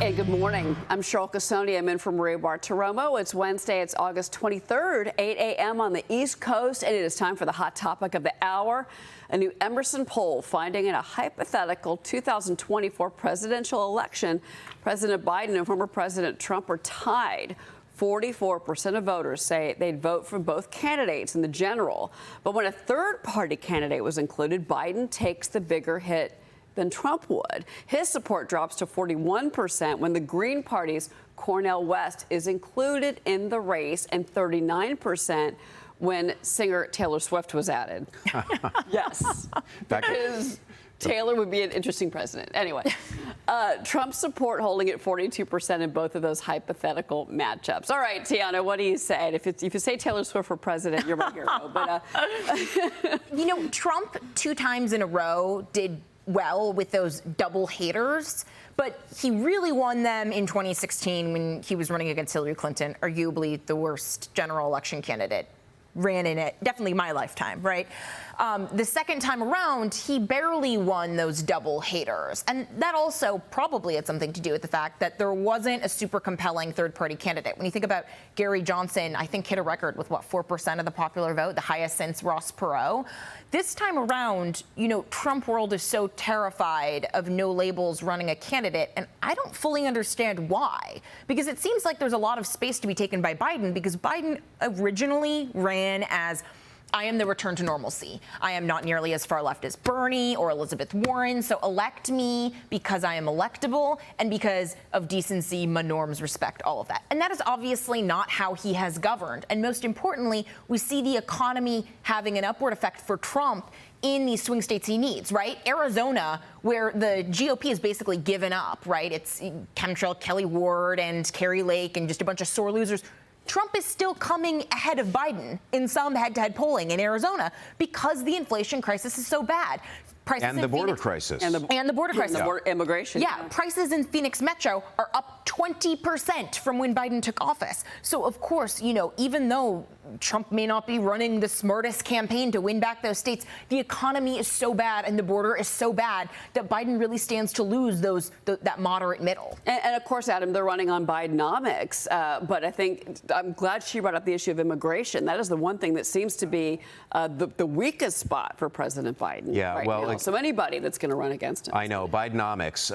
Hey, good morning. I'm Cheryl Casoni. I'm in for Maria Bartiromo. It's Wednesday. It's August 23rd, 8 a.m. on the East Coast, and it is time for the hot topic of the hour. A new Emerson poll finding in a hypothetical 2024 presidential election, President Biden and former President Trump are tied. 44% of voters say they'd vote for both candidates in the general. But when a third-party candidate was included, Biden takes the bigger hit than Trump would. His support drops to 41% when the Green Party's Cornel West is included in the race, and 39% when singer Taylor Swift was added. Yes, because Taylor would be an interesting president. Anyway, Trump's support holding at 42% in both of those hypothetical matchups. All right, Tiana, what do you say? If you say Taylor Swift for president, you're my hero. But you know, Trump 2 times in a row did well with those double haters, but he really won them in 2016 when he was running against Hillary Clinton, arguably the worst general election candidate. Ran in it, definitely my lifetime, right? The second time around, he barely won those double haters. And that also probably had something to do with the fact that there wasn't a super compelling third-party candidate. When you think about Gary Johnson, I think hit a record with, 4% of the popular vote, the highest since Ross Perot. This time around, you know, Trump world is so terrified of no labels running a candidate, and I don't fully understand why. Because it seems like there's a lot of space to be taken by Biden, because Biden originally ran as, I am the return to normalcy. I am not nearly as far left as Bernie or Elizabeth Warren, so elect me because I am electable and because of decency, my norms, respect, all of that. And that is obviously not how he has governed. And most importantly, we see the economy having an upward effect for Trump in these swing states he needs, right? Arizona, where the GOP has basically given up, right? It's chemtrail Kelly Ward and Carrie Lake and just a bunch of sore losers. Trump is still coming ahead of Biden in some head-to-head polling in Arizona because the inflation crisis is so bad. And the border crisis. And the border crisis. And the border immigration. Yeah, prices in Phoenix Metro are up 20% from when Biden took office. So, of course, you know, even though Trump may not be running the smartest campaign to win back those states, the economy is so bad and the border is so bad that Biden really stands to lose that moderate middle. And of course, Adam, they're running on Bidenomics. But I think I'm glad she brought up the issue of immigration. That is the one thing that seems to be the weakest spot for President Biden. Yeah, right well, now. So anybody that's going to run against him. I know, Bidenomics.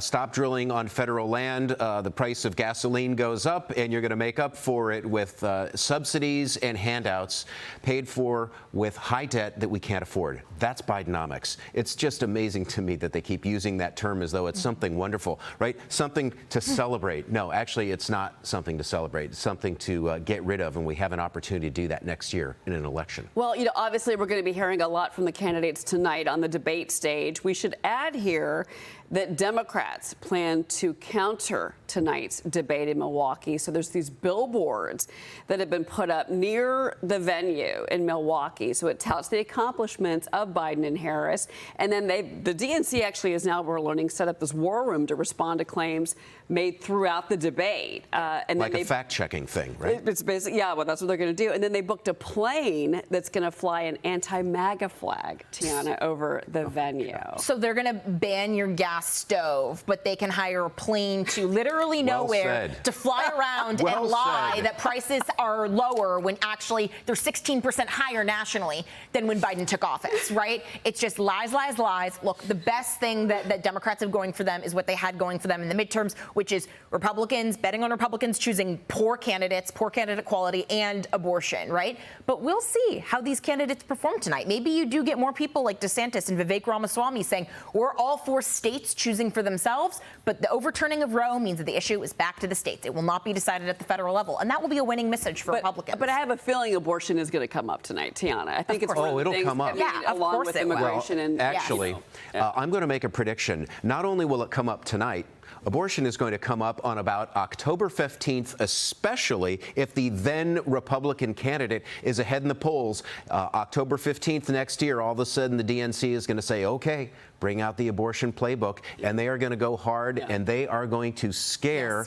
Stop drilling on federal land. The price of gasoline goes up, and you're going to make up for it with subsidies and handouts paid for with high debt that we can't afford. That's Bidenomics. It's just amazing to me that they keep using that term as though it's something wonderful, right? Something to celebrate. No, actually, it's not something to celebrate. It's something to get rid of, and we have an opportunity to do that next year in an election. Well, you know, obviously, we're going to be hearing a lot from the candidates tonight on the debate stage. We should add here that Democrats plan to counter tonight's debate in Milwaukee. So there's these billboards that have been put up near the venue in Milwaukee. So it touts the accomplishments of Biden and Harris. And then the DNC actually is now, we're learning, set up this war room to respond to claims made throughout the debate. And like a fact-checking thing, right? It's basically, yeah, well, that's what they're going to do. And then they booked a plane that's going to fly an anti-MAGA flag, Tiana, over the venue. So they're going to ban your gas stove, but they can hire a plane to literally nowhere to fly around and lie that prices are lower when actually they're 16% higher nationally than when Biden took office, right? It's just lies, lies, lies. Look, the best thing that Democrats have going for them is what they had going for them in the midterms, which is Republicans, betting on Republicans choosing poor candidates, poor candidate quality, and abortion, right? But we'll see how these candidates perform tonight. Maybe you do get more people like DeSantis and Vivek Ramaswamy saying, we're all for states choosing for themselves, but the overturning of Roe means that the issue is back to the states. It will not be decided at the federal level, and that will be a winning message for Republicans. But I have a feeling abortion is going to come up tonight, Tiana. I think it's one of the it'll things come up. Yeah, along with immigration. Well, and actually, I'm going to make a prediction. Not only will it come up tonight, abortion is going to come up on about October 15th, especially if the then Republican candidate is ahead in the polls. October 15th next year, all of a sudden the DNC is going to say, okay, bring out the abortion playbook, and they are going to go hard, and they are going to scare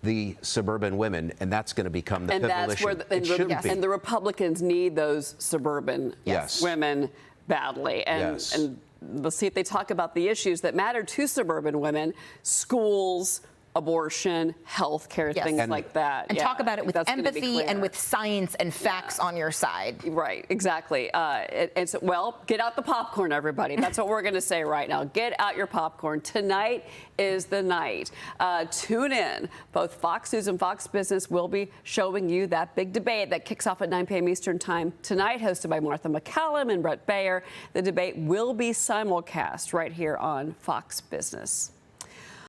the suburban women, and that's going to become the pivotal issue. It shouldn't be. And the Republicans need those suburban women badly. And let's see if they talk about the issues that matter to suburban women: schools, abortion, health care, Yes. things like that. And Yeah, talk about I it think with that's gonna be empathy and clear. with science and facts on your side. Right, exactly. Well, get out the popcorn, everybody. That's what we're going to say right now. Get out your popcorn. Tonight is the night. Tune in. Both Fox News and Fox Business will be showing you that big debate that kicks off at 9 p.m. Eastern Time tonight, hosted by Martha McCallum and Brett Baer. The debate will be simulcast right here on Fox Business.